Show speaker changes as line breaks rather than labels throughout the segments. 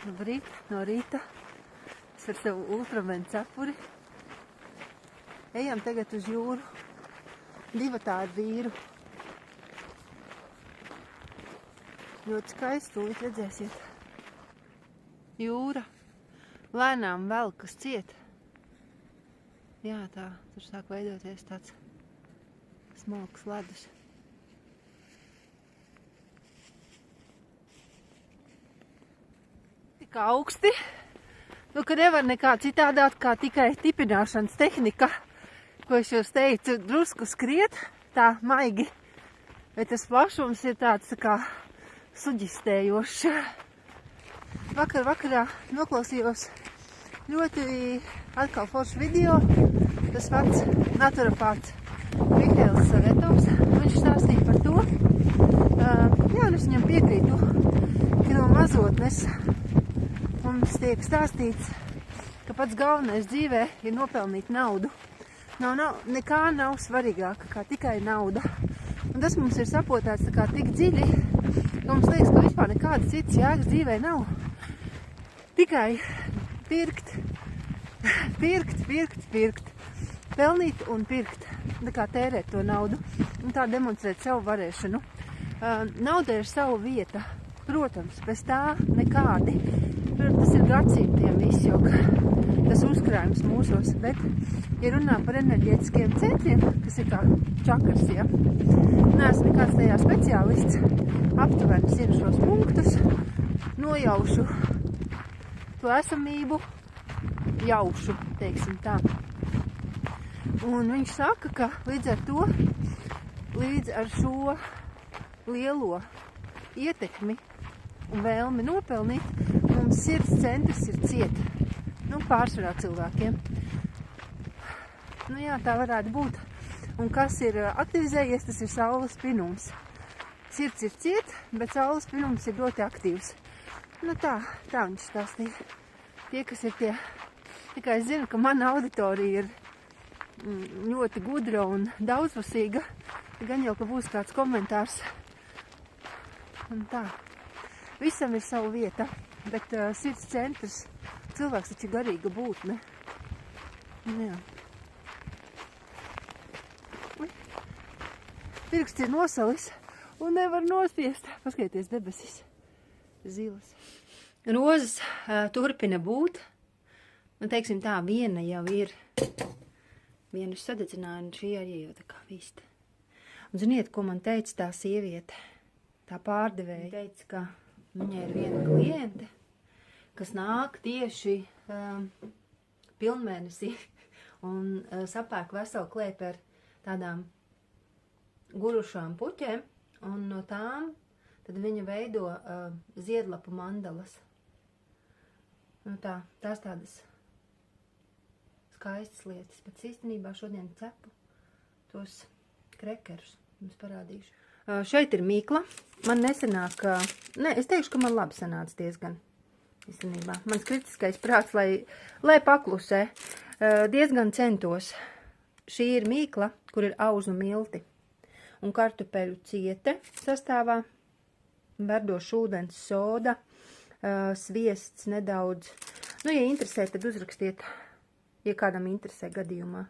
Labrīt, no rīta. Es ar savu ultramen cepuri. Ejam tagad uz jūru. Divatā ar vīru. Ļoti skaisti, tūlīt redzēsiet. Jūra. Lēnām velkas ciet. Jā, tā, tur sāk veidoties tāds smalks ledus. Tik augsti, ka nevar nekā citādāk kā tikai tipināšanas tehnika, ko es jūs teicu, drusku skriet, tā maigi. Bet tas plašums ir tāds tā kā suģistējošs. Vakarā noklausījos ļoti atkal foršu video. Tas pats naturopāts Mihails Savetovs. Viņš stāstīja par to. Jā, es viņam piekrītu, ka no mazotnes mums tiek stāstīts, ka pats galvenais dzīvē ir nopelnīt naudu. Nekā nav svarīgāka kā tikai nauda. Un tas mums ir sapotēts tā kā tik dziļi, ka mums liekas, ka vispār nekādas citas jēgas dzīvē nav. Tikai pirkt. Pelnīt un pirkt. Tā kā tērēt to naudu un tā demonstrēt savu varēšanu. Nauda ir sava vieta. Protams, bez tā nekādi. Tas ir gadsimtiem izjok, tas uzkrājums mūsos, bet, ja runā par enerģētiskiem centriem, kas ir kā čakars, ja, neesmu nekāds tajā speciālists, aptuveni zinu šos punktus, nojaušu to esamību, jaušu, teiksim tā. Un viņš saka, ka līdz ar šo lielo ietekmi un vēlmi nopelnīt, mums sirds centrs ir ciet. Pārsvarā cilvēkiem. Jā, tā varētu būt. Un kas ir aktivizējies, tas ir saules spinums. Sirds ir ciet, bet saules spinums ir ļoti aktīvs. Tā viņš stāstīja. Tie, kas ir tie, tikai es zinu, ka mana auditorija ir ļoti gudra un daudzpusīga. Gan jau, ka būs kāds komentārs. Un tā. Visam ir sava vieta, bet sirds centrs, cilvēks taču ir garīga būtne. Jā. Pirksts ir nosalis un nevar nospiest. Paskatieties debesis. Zilas. Rozes turpina būt. Teiksim tā, viena jau ir. Vienu sadedzināju, un šī arī jau tā kā vista. Un ziniet, ko man teica tā sieviete? Tā pārdevēja. Teica, ka viņai ir viena kliente, kas nāk tieši pilnmēnesī un sapērk veselu klēpi ar tādām gurušām puķēm, un no tām tad viņa veido ziedlapu mandalas. Tās tādas skaistas lietas, bet īstenībā šodien cepu tos krekerus, jums parādīšu. Šeit ir mīkla. Man nesanāk, es teikšu, ka man labi sanāca diezgan. Īstenībā. Mans kritiskais prāts, lai paklusē, diezgan centos. Šī ir mīkla, kur ir auzu milti un kartupeļu ciete sastāvā, verdošs ūdens, soda, sviests nedaudz. Ja interesē, tad uzrakstiet, ja kādam interesē gadījumā.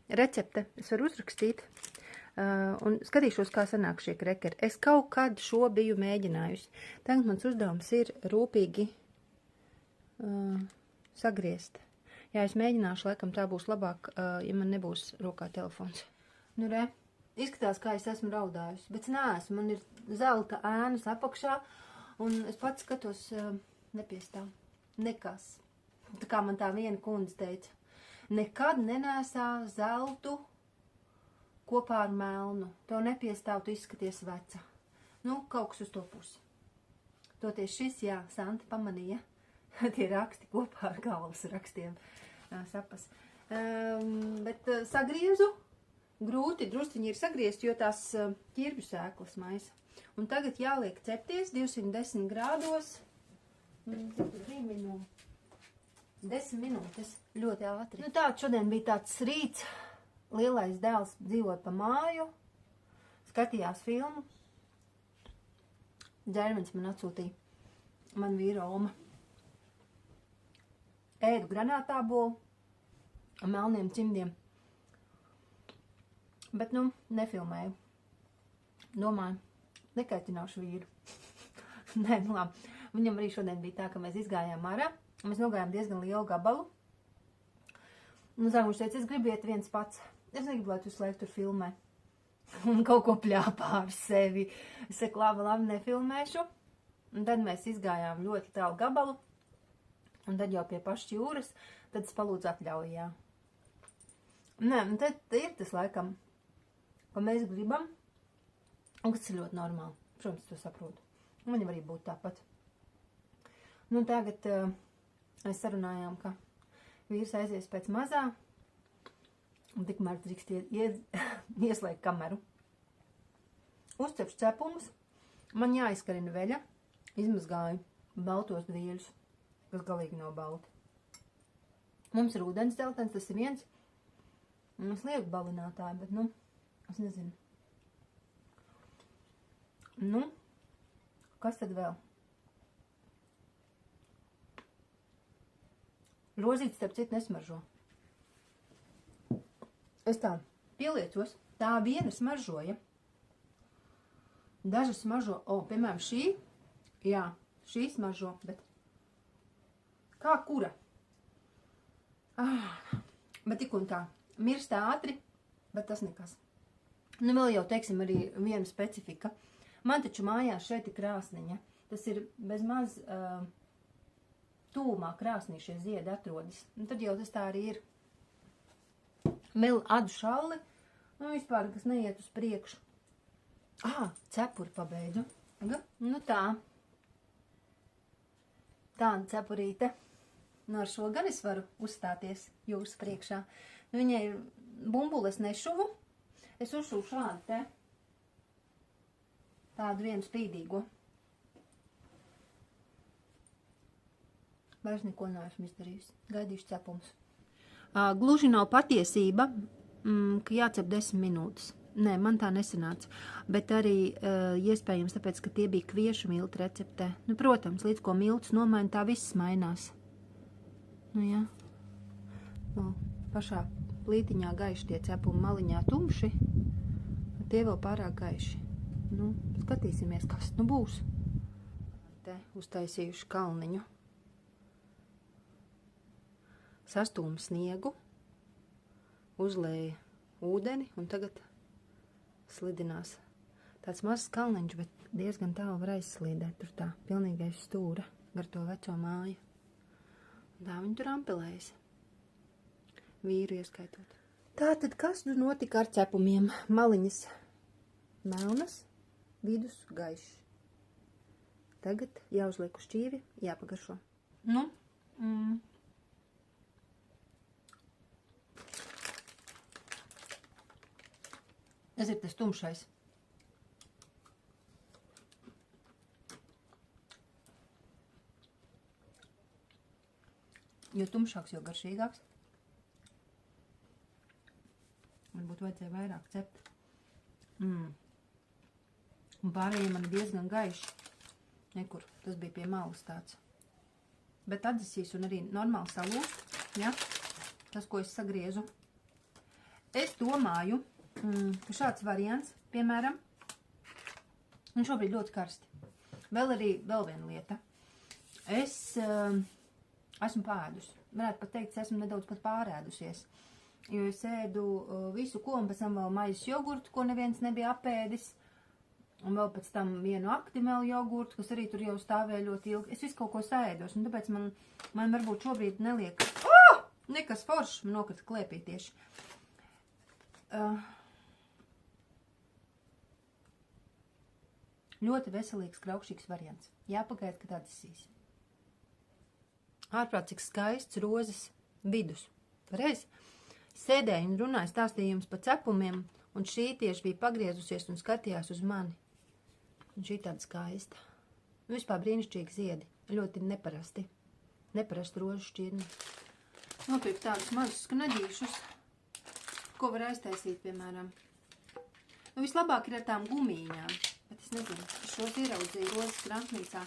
Recepte es varu uzrakstīt. Un skatīšos, kā sanāk šie krekeri. Es kaut kad šo biju mēģinājusi. Tagad mans uzdevums ir rūpīgi sagriezt. Jā, es mēģināšu, laikam tā būs labāk, ja man nebūs rokā telefons. Izskatās, kā es esmu raudājusi, bet neesmu. Man ir zelta ēnas apakšā, un es pats skatos nepiestāv. Nekas. Tā kā man tā viena kundze teica. Nekad nenēsā zeltu kopā ar melnu. Tev nepiestāv, tu izskaties veca. Kaut kas uz to pusi. Toties šis, jā, Santa pamanīja. Tie raksti kopā ar galvas rakstiem sapas. Bet sagriezu. Grūti drusciņi ir sagriezt, jo tās ķirbju sēklas maisa. Un tagad jāliek cepties 210 grādos. 10 minūtes. Ļoti ātri. Šodien bija tāds rīts. Lielais dēls dzīvoja pa māju, skatījās filmu. Dzērmenis man atsūtīja man vīra Oma. Ēdu granātābolu ar melniem cimdiem. Bet, nu, nefilmēju. Domāju, nekaitināšu vīru. Nē, nu labi. Viņam arī šodien bija tā, ka mēs izgājām ārā. Mēs nogājām diezgan lielu gabalu. Un Zāmuši teica, es gribu iet viens pats. Es negribu, lai tu visu laiku tur filmē. Un kaut ko pļāpā ar sevi. Es saku, labi, nefilmēšu. Un tad mēs izgājām ļoti tālu gabalu. Un tad jau pie pašas jūras, tad es palūdzu atļaujā. Nē, un tad ir tas laikam, ko mēs gribam. Un kas ir ļoti normāli. Protams, to saprotu. Un viņam arī būtu tāpat. Nu, tagad mēs sarunājām, ka vīrs aizies pēc mazā, un tikmēr drīkst ieslēgt kameru. Uzcepšu cepumus, man jāizkarina veļa, izmazgāju baltos dvieļus, kas galīgi nav balti. Mums ir ūdens dzeltens, tas ir viens, un es lieku balinātāju, bet, nu, es nezinu. Nu, kas tad vēl? Rozītes, starp citu, nesmaržo. Es tā pieliecos, tā viena smaržoja. Dažas smaržo, piemēram, šī, jā, šī smaržo, bet kā kura? Bet tik un tā, mirst ātri, bet tas nekas. Nu, vēl jau, teiksim, arī viena specifika. Man taču mājās šeit ir krāsniņa. Tas ir bez maz tūmā krāsnī šie ziedi atrodas. Un tad jau tas tā arī ir. Vēl adu šalli, nu vispār, kas neiet uz priekšu. Cepuri pabeidzu. Nu tā. Tāda cepurīte. Nu ar šo gan es varu uzstāties jūsu priekšā. Nu, viņai bumbules nešuvu. Es uzšuvu šādu te. Tādu vienu spīdīgo. Vairs neko neesmu izdarījusi. Gaidīšu cepumus. Gluži nav patiesība, ka jācep 10 minūtes. Nē, man tā nesanāca. Bet arī iespējams tāpēc, ka tie bija kviešu miltu receptē. Nu, protams, līdz ko miltus nomaina, tā viss mainās. Nu, jā. Nu, pašā plītiņā gaiši tie cepumi, maliņā tumši. Tie vēl pārāk gaiši. Nu, skatīsimies, kas nu būs. Te uztaisījuši kalniņu. Sastūmu sniegu, uzlēja ūdeni un tagad slidinās. Tāds mazs kalniņš, bet diezgan tālu var aizslīdēt. Tur tā pilnīgais stūra gar to veco māju. Un tā viņi tur ampelējas. Vīru ieskaitot. Tātad, kas nu notika ar cepumiem? Maliņas melnas, vidus gaišs. Tagad jāuzliek uz šķīvi, jāpagaršo. Nu, tas ir tas tumšais. Jo tumšāks, jo garšīgāks. Varbūt vajadzēja vairāk cept. Un pārējie man diezgan gaiši. Nekur, tas bija pie malas tāds. Bet atdzisīs un arī normāli salūst. Ja? Tas, ko es sagriezu. Es domāju, ka šāds variants, piemēram, un šobrīd ļoti karsti. Vēl viena lieta. Es esmu pāēdus. Varētu pat teikt, es esmu nedaudz pat pārēdusies. Jo es ēdu visu ko, un pēc tam vēl maizes jogurtu, ko neviens nebija apēdis. Un vēl pēc tam vienu aktimelu jogurtu, kas arī tur jau stāvēja ļoti ilgi. Es visu kaut ko sēdos, un tāpēc man varbūt šobrīd neliek. Nekas foršs, man nokrita klēpī tieši. Ļoti veselīgs, kraukšīgs variants. Jāpagaida, kad atdzisīs. Ārprāt, cik skaists rozes vidus. Pareizi? Sēdēju un runāju stāstījums pa cepumiem, un šī tieši bija pagriezusies un skatījās uz mani. Un šī tāda skaista. Vispār brīnišķīgi ziedi. Ļoti neparasti. Neparasti rožu šķirni. Nopirkt tādus mazus skanaģīšus, ko var aiztaisīt, piemēram. Nu, vislabāk ir ar tām gumīņām. Bet es nezinu, es šos ieraudzīju rozes krāsnīcā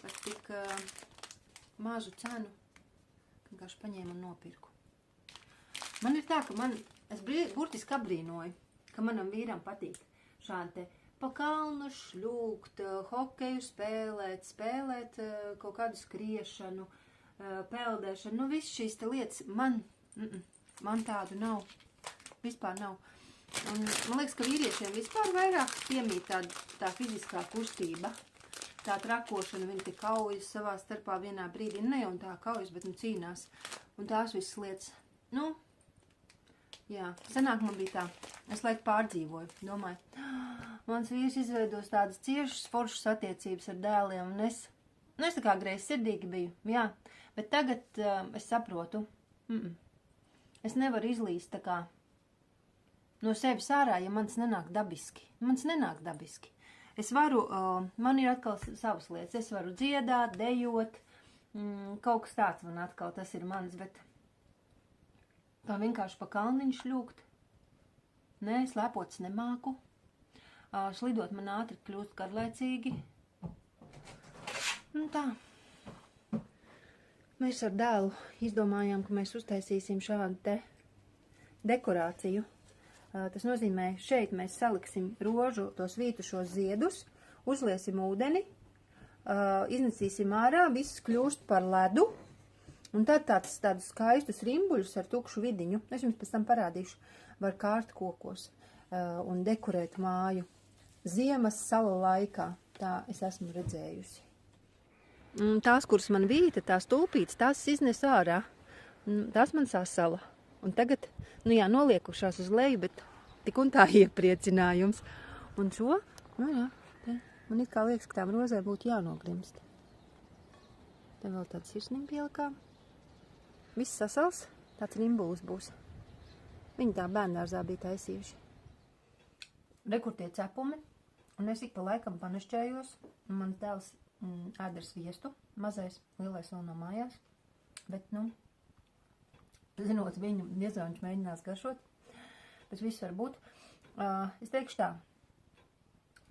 par tik mazu cenu, vienkārši paņēmu un nopirku. Man ir tā, ka es burtiski apbrīnoju, ka manam vīram patīk šādi te pa kalnu šļūkt, hokeju spēlēt kaut kādu skriešanu, peldēšanu, nu viss šīs te lietas, man tādu nav, vispār nav. Un man liekas, ka vīriešiem vispār vairāk piemīt tā fiziskā kustība, tā trakošana, viņi te kaujas savā starpā vienā brīdī, ne jau tā kaujas, bet cīnās, un tās visas lietas, nu, jā, senāk man bija tā, es laiku pārdzīvoju, domāju, mans vīrs izveidos tādas ciešas, foršas attiecības ar dēliem, un es tā kā greizsirdīgi biju, jā, bet tagad es saprotu, es nevaru izlīst tā kā no sevis ārā, ja mans nenāk dabiski. Es varu, man ir atkal savas lietas, es varu dziedāt, dejot, kaut kas tāds man atkal, tas ir mans, bet tā vienkārši pa kalniņu šļūkt. Nē, slēpots nemāku. Slidot man ātri kļūst garlaicīgi. Nu tā. Mēs ar dēlu izdomājām, ka mēs uztaisīsim šādu te dekorāciju. Tas nozīmē, šeit mēs saliksim rožu, tos vītušos ziedus, uzliesim ūdeni, iznesīsim ārā, viss kļūst par ledu, un tad tādus skaistus rimbuļus ar tukšu vidiņu, es jums pēc tam parādīšu, var kārt kokos un dekorēt māju. Ziemas sala laikā, tā es esmu redzējusi. Tās, kuras man vīta, tās tulpītes, tās iznes ārā, tās man sasala. Un tagad, nu jā, noliekušās uz leju, bet tik un tā iepriecinājums. Un šo, nu jā, man it kā liekas, ka tām rozēm būtu jānogrimst. Te vēl tāds sirsniņu pielikām. Viss sasals, tāds rimbulis būs. Viņi tā bērndārzā bija taisījuši. Rekur tie cepumi, un es ik pa laikam panešķējos, un mans dēls ēd ar sviestu, mazais, lielais vēl nav mājās, bet, nu, zinot viņu, diezvēl viņš mēģinās garšot, bet viss var būt. Es teikšu tā,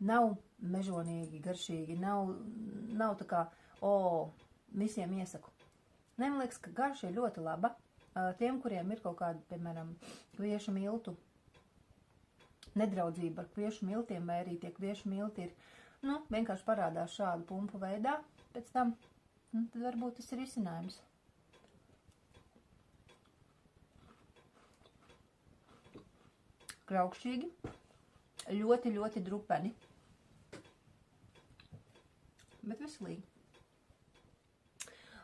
nav mežonīgi, garšīgi, nav tā kā, visiem iesaku. Ne, man liekas, ka garša ir ļoti laba. Tiem, kuriem ir kaut kāda, piemēram, kviešu miltu nedraudzība ar kviešu miltiem, vai arī tie kviešu milti ir, nu, vienkārši parādās šādu pumpu veidā, pēc tam, tad varbūt tas ir izcinājums. Kraukšķīgi, ļoti, ļoti drupeni, bet veselīgi.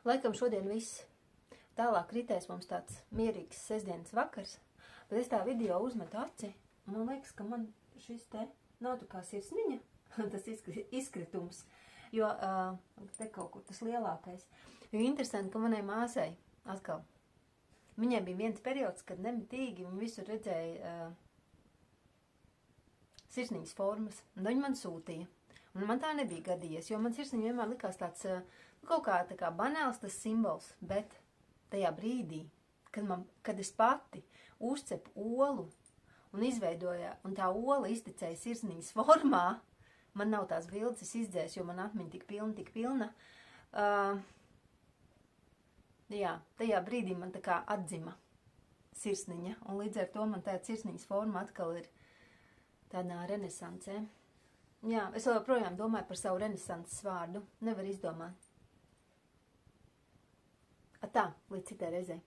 Laikam šodien viss. Tālāk ritēs mums tāds mierīgs sestdienas vakars, bet es tā video uzmetu aci, un man liekas, ka man šis te nav tā kā sirsniņa, tas izkritums, jo te kaut kur tas lielākais. Jo interesanti, ka manai māsai atkal, viņai bija viens periods, kad nemitīgi viņa visur redzēja sirsniņas formas, un viņi man sūtīja. Un man tā nebija gadījies, jo man sirsniņa vienmēr likās tāds kaut kā tā kā banāls tas simbols, bet tajā brīdī, kad es pati uzcepu olu un izveidoja, un tā ola iztecēja sirsniņas formā, man nav tās bildes, es izdzēs, jo man atmiņa tik pilna. Jā, tajā brīdī man tā kā atzima sirsniņa, un līdz ar to man tā sirsniņas forma atkal ir tādā renesansē. Jā, es vēl projām domāju par savu renesanses vārdu. Nevar izdomāt. Tā, līdz citai reizei.